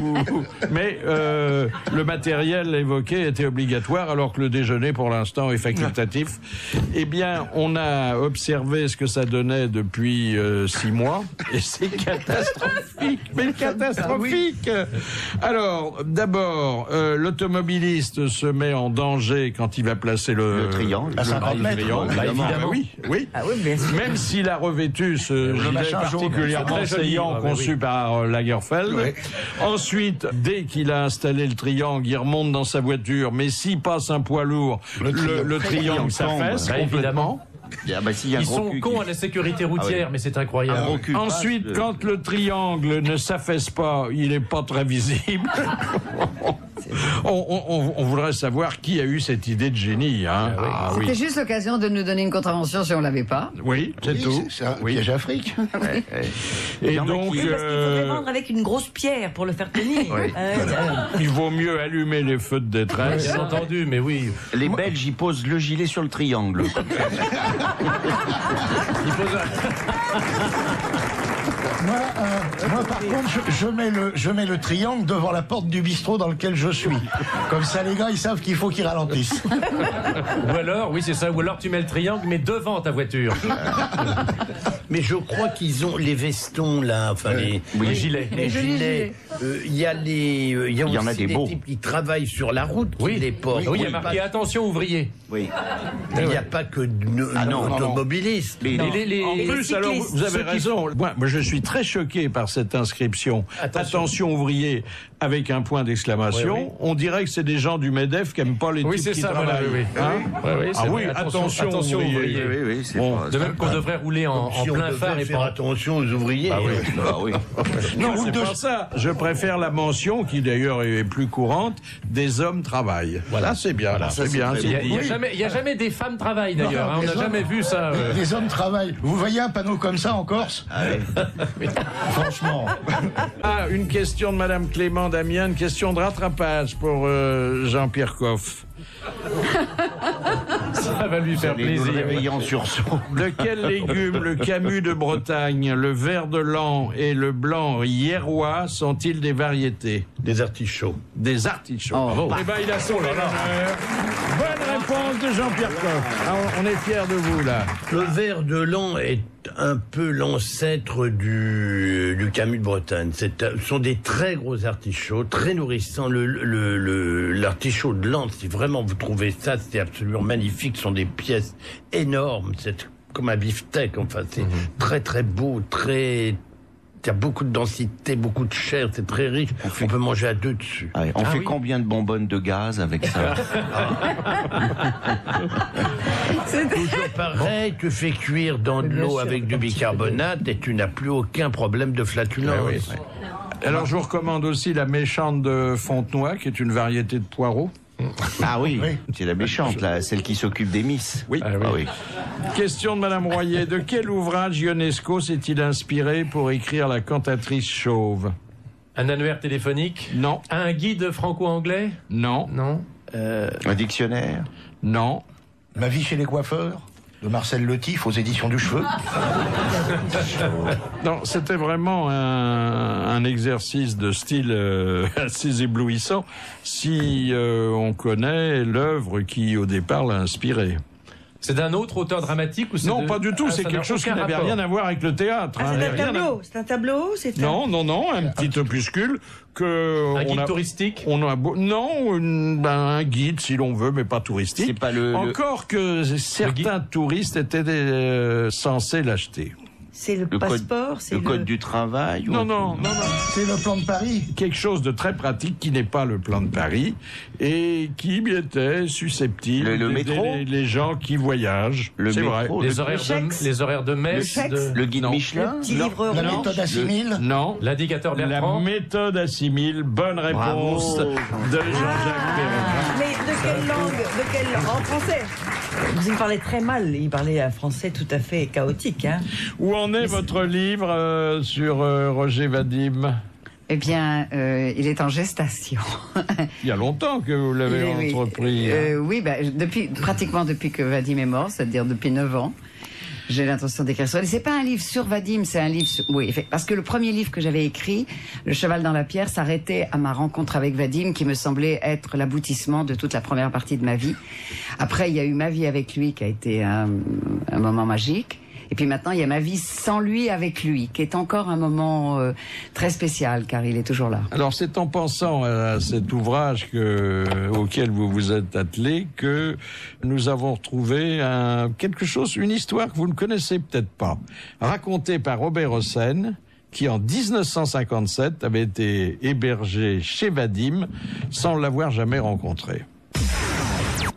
mais le matériel évoqué était obligatoire, alors que le déjeuner, pour l'instant, est facultatif. Eh bien, on a observé ce que ça donnait depuis 6 mois, et c'est catastrophique, mais catastrophique. Alors, d'abord, l'automobiliste se met en danger quand il va placer le triangle. À 50 mètres. Évidemment. Oui. Ah oui, bien sûr. Même s'il a revêtu ce gilet particulièrement saillant conçu par Lagerfeld. Oui. Ensuite, dès qu'il a installé le triangle, il remonte dans sa voiture, mais s'il passe un poids lourd, le triangle s'affaisse complètement. Ils sont cons à la sécurité routière, mais c'est incroyable. Ensuite, quand le triangle ne s'affaisse pas, il n'est pas très visible. On voudrait savoir qui a eu cette idée de génie. C'était juste l'occasion de nous donner une contravention si on l'avait pas. Oui, c'est tout. C'est un piège Afrique. Et donc, parce qu'il faudrait vendre avec une grosse pierre pour le faire tenir. Il vaut mieux allumer les feux de détresse. Bien entendu, mais oui. Les Belges, ils posent le gilet sur le triangle. Moi, par contre, je mets le triangle devant la porte du bistrot dans lequel je suis. Comme ça, les gars, ils savent qu'il faut qu'ils ralentissent. Ou alors, oui, c'est ça. Ou alors, tu mets le triangle, mais devant ta voiture. Mais je crois qu'ils ont les vestons là, enfin les gilets. Les gilets. Il y a il y en a des beaux. Types qui travaillent sur la route qui les portent. Oui, il y a marqué attention ouvriers. Oui. Il n'y a pas que automobilistes. En plus, alors vous avez raison. Moi, je suis très choqué par cette inscription. Attention ouvriers avec un point d'exclamation. On dirait que c'est des gens du MEDEF qui n'aiment pas les types qui travaillent. Attention ouvriers. De même qu'on devrait rouler en plein phare et faire attention aux ouvriers. Non, c'est pas ça. Je préfère la mention, qui d'ailleurs est plus courante, des hommes travaillent. Voilà, c'est bien. C'est bien. Il n'y a jamais des femmes travaillent d'ailleurs. On n'a jamais vu ça. Les hommes travaillent. Vous voyez un panneau comme ça en Corse? Franchement. Une question de Madame Clément Damien, une question de rattrapage pour Jean-Pierre Coff. Ça va lui faire plaisir. De quel légume le camus de Bretagne, le vert de l'an et le blanc hiérois sont-ils des variétés? Des artichauts. Des artichauts. Eh ben, il a son honneur. Bonne réponse de Jean-Pierre Coff. Alors, on est fiers de vous, là. Le vert de l'an est un peu l'ancêtre du camus de Bretagne. Ce sont des très gros artichauts, très nourrissants. L'artichaut de l'an, si vraiment vous trouvez ça, c'est absolument magnifique. Ce sont des pièces énormes. C'est comme un beefsteak. Enfin, c'est très très beau, très... Il y a beaucoup de densité, beaucoup de chair, c'est très riche. On peut manger à deux dessus. On fait combien de bonbonnes de gaz avec ça? Toujours pareil, tu fais cuire dans de l'eau avec du bicarbonate et tu n'as plus aucun problème de flatulence. Alors je vous recommande aussi la méchante de Fontenoy, qui est une variété de poireaux. Ah oui, c'est la méchante, là, celle qui s'occupe des Miss. Oui. Question de Madame Royer. De quel ouvrage Ionesco s'est-il inspiré pour écrire La cantatrice chauve? Un annuaire téléphonique? Non. Un guide franco-anglais? Non. Un dictionnaire? Non. Ma vie chez les coiffeurs de Marcel Letif aux éditions du Cheveu. Non, c'était vraiment un exercice de style assez éblouissant si on connaît l'œuvre qui au départ l'a inspiré. C'est d'un autre auteur dramatique ou Non, pas du tout, c'est quelque chose qui n'avait rien à voir avec le théâtre. C'est un tableau? Non, un petit opuscule que... Un guide touristique? Un guide si l'on veut, mais pas touristique. C'est pas Encore que certains touristes étaient censés l'acheter. C'est le passeport, le code du travail. Non. C'est le plan de Paris. Quelque chose de très pratique qui n'est pas le plan de Paris et qui était susceptible d'aider les gens qui voyagent. C'est vrai. Les horaires de messe. Le guide Michelin. La méthode assimile. Non. L'indicateur Bertrand. La méthode assimile. Bonne réponse de Jean-Jacques Perrin. Mais de quelle langue? En français? Vous me parlez très mal. Il parlait un français tout à fait chaotique. Où en est votre livre sur Roger Vadim? Eh bien, il est en gestation. Il y a longtemps que vous l'avez entrepris. Oui, pratiquement depuis que Vadim est mort, c'est-à-dire depuis 9 ans. J'ai l'intention d'écrire sur lui. C'est pas un livre sur Vadim, c'est un livre sur... Oui, parce que le premier livre que j'avais écrit, Le cheval dans la pierre, s'arrêtait à ma rencontre avec Vadim, qui me semblait être l'aboutissement de toute la première partie de ma vie. Après, il y a eu ma vie avec lui, qui a été un moment magique. Et puis maintenant, il y a ma vie sans lui, avec lui, qui est encore un moment très spécial, car il est toujours là. Alors, c'est en pensant à cet ouvrage auquel vous vous êtes attelé que nous avons retrouvé une histoire que vous ne connaissez peut-être pas, racontée par Robert Hossein, qui en 1957 avait été hébergé chez Vadim sans l'avoir jamais rencontré.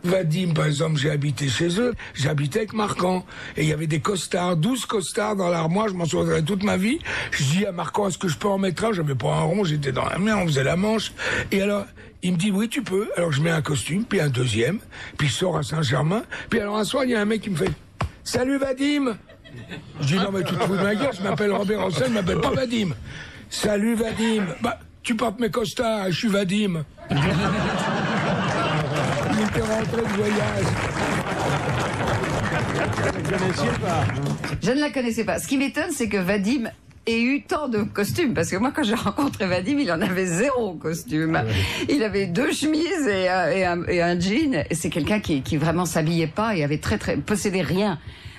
Vadim, par exemple, j'ai habité chez eux, j'habitais avec Marcan, et il y avait des costards, 12 costards dans l'armoire, je m'en souviendrai toute ma vie. Je dis à Marcan, est-ce que je peux en mettre un? J'avais pas un rond, j'étais dans la mer, on faisait la manche, et alors, il me dit, oui, tu peux. Alors je mets un costume, puis un deuxième, puis je sors à Saint-Germain, puis alors un soir, il y a un mec qui me fait, salut Vadim! Je dis, non mais tu te fous de ma gueule, je m'appelle Robert Hossein, je m'appelle pas Vadim. Salut Vadim! Bah, tu portes mes costards, je suis Vadim. Il était rentré de voyage. Vous ne connaissiez pas? Je ne la connaissais pas. Ce qui m'étonne, c'est que Vadim ait eu tant de costumes. Parce que moi, quand j'ai rencontré Vadim, il en avait 0 costume. Il avait 2 chemises et un jean. Et c'est quelqu'un qui vraiment s'habillait pas et avait possédait rien.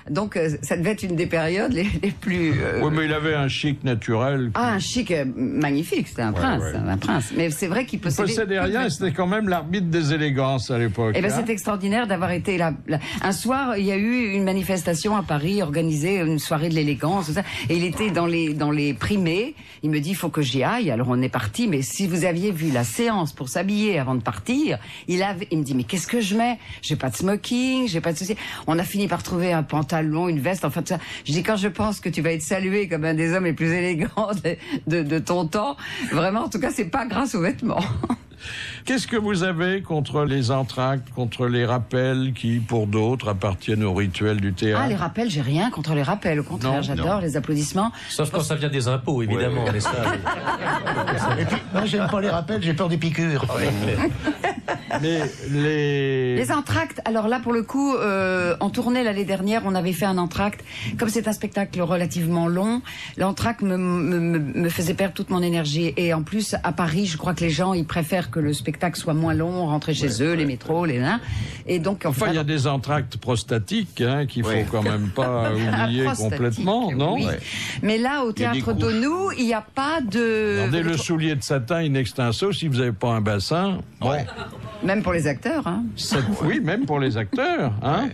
Donc, ça devait être une des périodes les plus... Oui, mais il avait un chic naturel. Ah, un chic magnifique, c'était un prince, un prince. Mais c'est vrai qu'il possédait rien, c'était quand même l'arbitre des élégances à l'époque. Eh ben, c'est extraordinaire d'avoir été là. Un soir, il y a eu une manifestation à Paris, organisée, une soirée de l'élégance, tout ça, et il était dans les primés. Il me dit, il faut que j'y aille. Alors on est parti, mais si vous aviez vu la séance pour s'habiller avant de partir, il me dit, mais qu'est-ce que je mets? J'ai pas de smoking, j'ai pas de souci. On a fini par trouver un pantalon, une veste, enfin tout ça. Je dis, quand je pense que tu vas être salué comme un des hommes les plus élégants de ton temps, vraiment, en tout cas, c'est pas grâce aux vêtements. Qu'est-ce que vous avez contre les entr'actes, contre les rappels qui, pour d'autres, appartiennent au rituel du théâtre? Ah, les rappels, j'ai rien contre les rappels. Au contraire, j'adore les applaudissements. Sauf quand ça vient des impôts, évidemment. Ouais. Et puis, moi, j'aime pas les rappels, j'ai peur des piqûres. Mais les entr'actes, alors là, pour le coup, en tournée l'année dernière, on avait fait un entr'acte. Comme c'est un spectacle relativement long, l'entr'acte me faisait perdre toute mon énergie. Et en plus, à Paris, je crois que les gens, ils préfèrent que le spectacle soit moins long, rentrer chez eux, les métros, les nains. Et donc, enfin, il y a des entr'actes prostatiques qu'il faut quand même pas oublier complètement, non? Oui. Mais là, au Théâtre d'Aunou, il n'y a pas de... Regardez le soulier de satin in extenso, si vous n'avez pas un bassin... Même pour les acteurs, hein. Oui, même pour les acteurs, hein.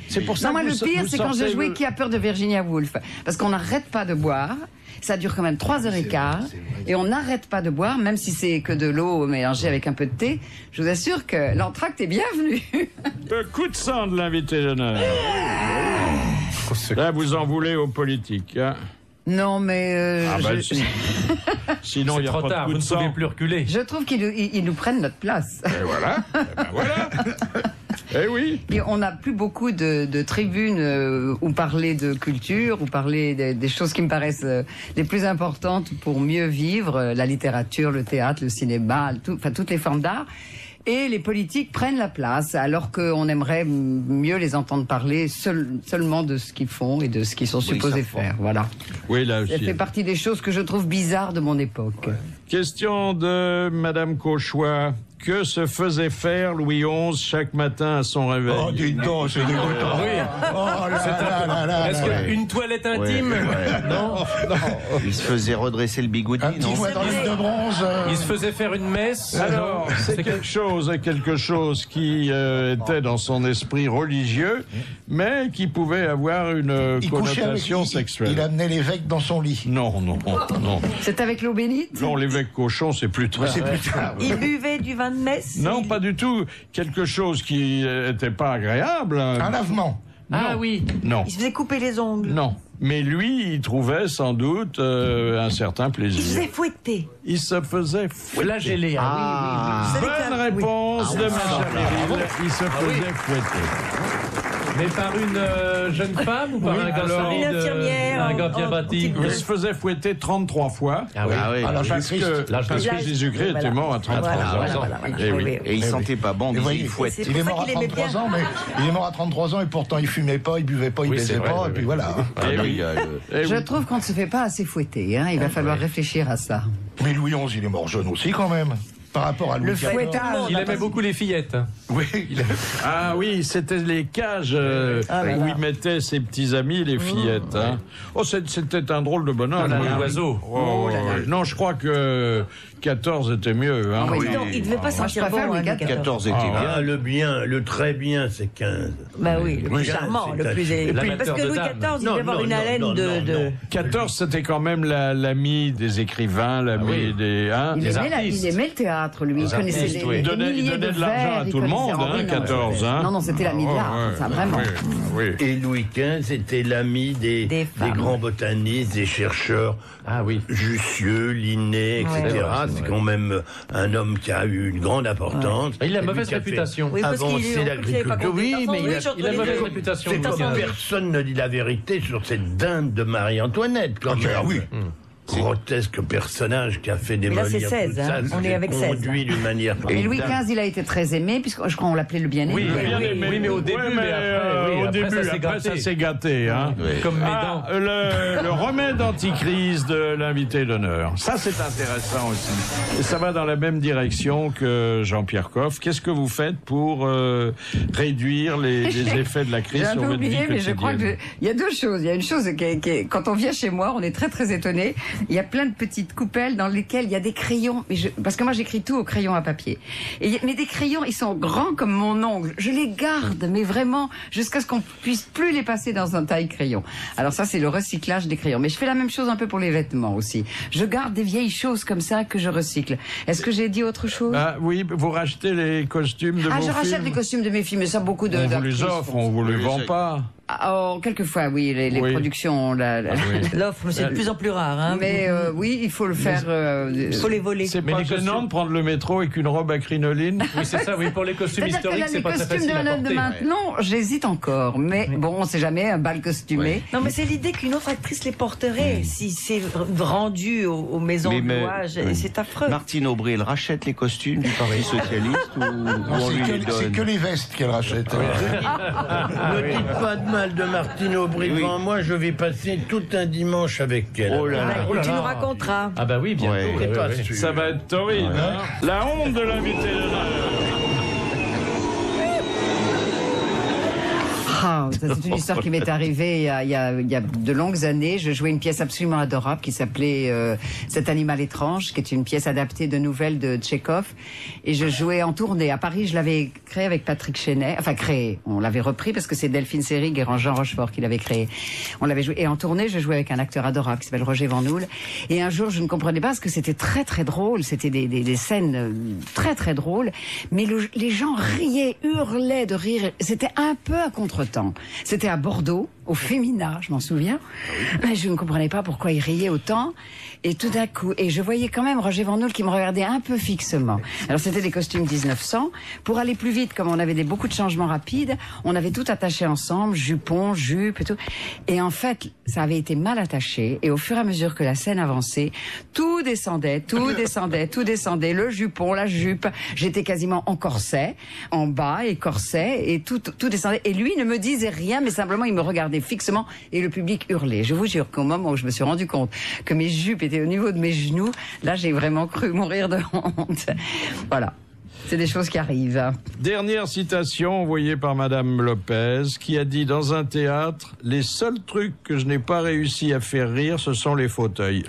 C'est pour ça que moi, le pire, c'est quand je jouais Qui a peur de Virginia Woolf. Parce qu'on n'arrête pas de boire. Ça dure quand même 3h15. Et on n'arrête pas de boire, même si c'est que de l'eau mélangée avec un peu de thé. Je vous assure que l'entracte est bienvenu. Le coup de sang de l'invité d'honneur. Là, vous en voulez aux politiques, hein. Non, mais... Sinon, il n'y a pas de coup de sang. Vous ne pouvez plus reculer. Je trouve qu'ils nous prennent notre place. Et voilà. Voilà. Eh oui. Et on n'a plus beaucoup de tribunes où parler de culture, où parler des choses qui me paraissent les plus importantes pour mieux vivre, la littérature, le théâtre, le cinéma, toutes les formes d'art. Et les politiques prennent la place, alors qu'on aimerait mieux les entendre parler seulement de ce qu'ils font et de ce qu'ils sont supposés faire. Voilà. Oui, là aussi. Ça fait partie des choses que je trouve bizarres de mon époque. Ouais. Question de Madame Cauchois. Que se faisait faire Louis XI chaque matin à son réveil? Oh, dites donc, c'est dégoûtant. Oui. Oh là là. Est-ce qu'une toilette intime? Non. Il se faisait redresser le bigoudi, non? Dans l'île de bronze. Il se faisait faire une messe. Alors, c'est quelque chose qui était dans son esprit religieux, mais qui pouvait avoir une connotation sexuelle. Il amenait l'évêque dans son lit. Non. C'est avec l'eau bénite? Non, l'évêque cochon, c'est plus tard. Il buvait du vin de messe? Non, pas du tout. Quelque chose qui n'était pas agréable. Un lavement. Ah oui. Non. Il se faisait couper les ongles? Non. Mais lui, il trouvait sans doute un certain plaisir. Il se faisait fouetter? Il se faisait fouetter. Flageller. Bonne réponse de ma chère Meryl. Il se faisait fouetter. Mais par une jeune femme ou par un gars solide? Une infirmière. Un gars bien bâti? Il se faisait fouetter 33 fois. Ah oui. Parce que Jésus-Christ était mort à 33 ans. Et il sentait pas bon, il fouette. Il est mort à 33 ans, mais il est mort à 33 ans et pourtant il fumait pas, il buvait pas, il baisait pas, et puis voilà. Je trouve qu'on ne se fait pas assez fouetter. Il va falloir réfléchir à ça. Mais Louis XI, il est mort jeune aussi quand même. Par rapport à Louis XIV. Il aimait beaucoup les fillettes. Oui. Ah oui, c'était les cages où il mettait ses petits amis, les fillettes. Hein. Oh, c'était un drôle de bonhomme. L'oiseau. Non, je crois que 14 était mieux. Hein. Il devait pas sentir bon, 14 était bien. Le très bien, c'est 15. Bah oui, le plus charmant, le plus... Parce que Louis XIV, il devait avoir une haleine de... 14, c'était quand même l'ami des écrivains, l'ami des artistes. Il aimait le théâtre. Lui, il connaissait il donnait de l'argent à tout le monde, 14. Non, c'était l'ami de l'art, ça vraiment. Oui. Et Louis XV était l'ami des grands botanistes, des chercheurs. Ah oui. Jussieu, Linné, etc. C'est quand même un homme qui a eu une grande importance. Il a une mauvaise réputation. Avancer l'agriculture. Oui, mais il a une mauvaise réputation. Personne ne dit la vérité sur cette dinde de Marie-Antoinette, quand même. Oui. grotesque personnage qui a fait des Mais là, c'est 16, hein. On est avec 16. Conduit d'une manière. Et Louis XV, il a été très aimé, puisque je crois qu'on l'appelait le bien-aimé. Oui, mais au début, après, ça s'est gâté. Hein. Oui. Comme mes dents. Le remède anti-crise de l'invité d'honneur. Ça, c'est intéressant aussi. Et ça va dans la même direction que Jean-Pierre Coff. Qu'est-ce que vous faites pour réduire les effets de la crise sur votre vie quotidienne? Mais je crois qu'il y a deux choses. Il y a une chose quand on vient chez moi, on est très très étonné. Il y a plein de petites coupelles dans lesquelles il y a des crayons. Parce que moi, j'écris tout au crayon à papier. Mais des crayons, ils sont grands comme mon ongle. Je les garde, mais vraiment, jusqu'à ce qu'on puisse plus les passer dans un taille-crayon. Alors ça, c'est le recyclage des crayons. Mais je fais la même chose un peu pour les vêtements aussi. Je garde des vieilles choses comme ça que je recycle. Est-ce que j'ai dit autre chose? Oui, vous rachetez les costumes de vos films? Je rachète les costumes de mes films, mais ça, beaucoup de... On vous les offre, on vous les vend pas. Quelquefois, oui, les productions, l'offre, mais c'est de plus en plus rare. Hein. Mais oui, il faut le faire. Il faut les voler. C'est pas gênant de prendre le métro avec une robe à crinoline? Oui, c'est ça. Oui, pour les costumes historiques, c'est pas très facile à porter. Les costumes de maintenant, j'hésite encore. Mais bon, on sait jamais, un bal costumé. Non, mais c'est l'idée qu'une autre actrice les porterait si c'est rendu aux maisons de louage. C'est affreux. Martine Aubry, elle rachète les costumes du Parti socialiste ou on lui les donne? C'est que les vestes qu'elle rachète. Ne dites pas de mal de Martine Aubry devant moi, je vais passer tout un dimanche avec elle. Oh là là. Tu nous raconteras. Ah bah oui, bientôt. Ça va être torride. Hein. La honte de l'invité d'honneur. C'est une histoire qui m'est arrivée il y a de longues années. Je jouais une pièce absolument adorable qui s'appelait Cet animal étrange, qui est une pièce adaptée de nouvelles de Tchekhov. Et je jouais en tournée. À Paris, je l'avais créée avec Patrick Chenet. Enfin, créé. On l'avait repris parce que c'est Delphine Seyrig et Jean Rochefort qui l'avaient créé. On l'avait joué. Et en tournée, je jouais avec un acteur adorable qui s'appelle Roger Van Noul. Et un jour, je ne comprenais pas parce que c'était très très drôle. C'était des scènes très très drôles. Mais les gens riaient, hurlaient de rire. C'était un peu à contre-temps. C'était à Bordeaux, au Fémina, je m'en souviens. Je ne comprenais pas pourquoi il riait autant. Et tout d'un coup, et je voyais quand même Roger Van Noul qui me regardait un peu fixement. Alors c'était des costumes 1900. Pour aller plus vite, comme on avait beaucoup de changements rapides, on avait tout attaché ensemble, jupon, jupe et tout. Et en fait, ça avait été mal attaché. Et au fur et à mesure que la scène avançait, tout descendait, tout descendait, tout descendait. Le jupon, la jupe. J'étais quasiment en corset, en bas et corset, et tout descendait. Et lui ne me disait rien, mais simplement il me regardait fixement et le public hurlait. Je vous jure qu'au moment où je me suis rendu compte que mes jupes étaient au niveau de mes genoux, là j'ai vraiment cru mourir de honte. Voilà. C'est des choses qui arrivent. Dernière citation envoyée par Madame Lopez, qui a dit dans un théâtre: les seuls trucs que je n'ai pas réussi à faire rire, ce sont les fauteuils.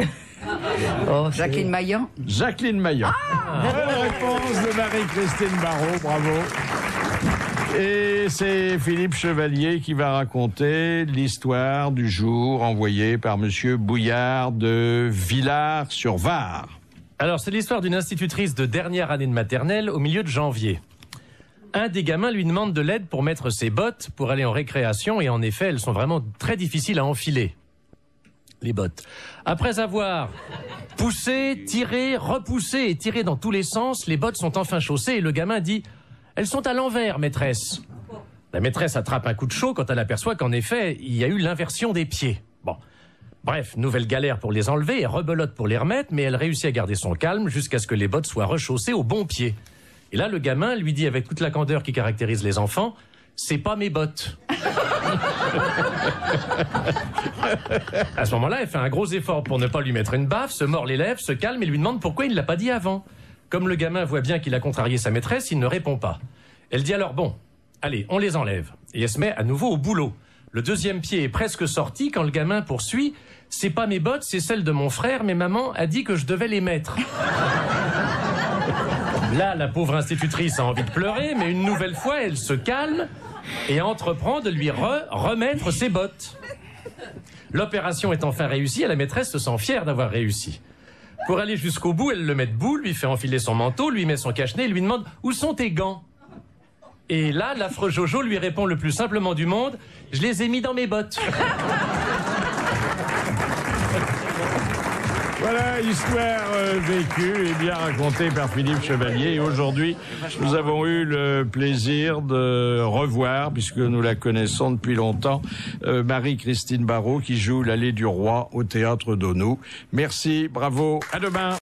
Jacqueline Maillan. Jacqueline Maillan. Bonne réponse de Marie-Christine Barrault, bravo. Et c'est Philippe Chevalier qui va raconter l'histoire du jour envoyée par Monsieur Bouillard de Villars-sur-Var. Alors, c'est l'histoire d'une institutrice de dernière année de maternelle au milieu de janvier. Un des gamins lui demande de l'aide pour mettre ses bottes pour aller en récréation, et en effet, elles sont vraiment très difficiles à enfiler. Les bottes. Après avoir poussé, tiré, repoussé et tiré dans tous les sens, les bottes sont enfin chaussées et le gamin dit: elles sont à l'envers, maîtresse. La maîtresse attrape un coup de chaud quand elle aperçoit qu'en effet, il y a eu l'inversion des pieds. Bon. Bref, nouvelle galère pour les enlever et rebelote pour les remettre, mais elle réussit à garder son calme jusqu'à ce que les bottes soient rechaussées au bon pied. Et là, le gamin lui dit avec toute la candeur qui caractérise les enfants: c'est pas mes bottes. À ce moment-là, elle fait un gros effort pour ne pas lui mettre une baffe, se mord les lèvres, se calme et lui demande pourquoi il ne l'a pas dit avant. Comme le gamin voit bien qu'il a contrarié sa maîtresse, il ne répond pas. Elle dit alors: bon, allez, on les enlève. Et elle se met à nouveau au boulot. Le deuxième pied est presque sorti quand le gamin poursuit: c'est pas mes bottes, c'est celles de mon frère, mais maman a dit que je devais les mettre. Là, la pauvre institutrice a envie de pleurer, mais une nouvelle fois, elle se calme et entreprend de lui remettre ses bottes. L'opération est enfin réussie et la maîtresse se sent fière d'avoir réussi. Pour aller jusqu'au bout, elle le met debout, lui fait enfiler son manteau, lui met son cache-nez et lui demande: où sont tes gants? Et là, l'affreux Jojo lui répond le plus simplement du monde: je les ai mis dans mes bottes. Voilà, histoire vécue et bien racontée par Philippe Chevalier. Et aujourd'hui, nous avons eu le plaisir de revoir, puisque nous la connaissons depuis longtemps, Marie-Christine Barrault, qui joue l'Allée du Roi au Théâtre d'Aunou. Merci, bravo, à demain.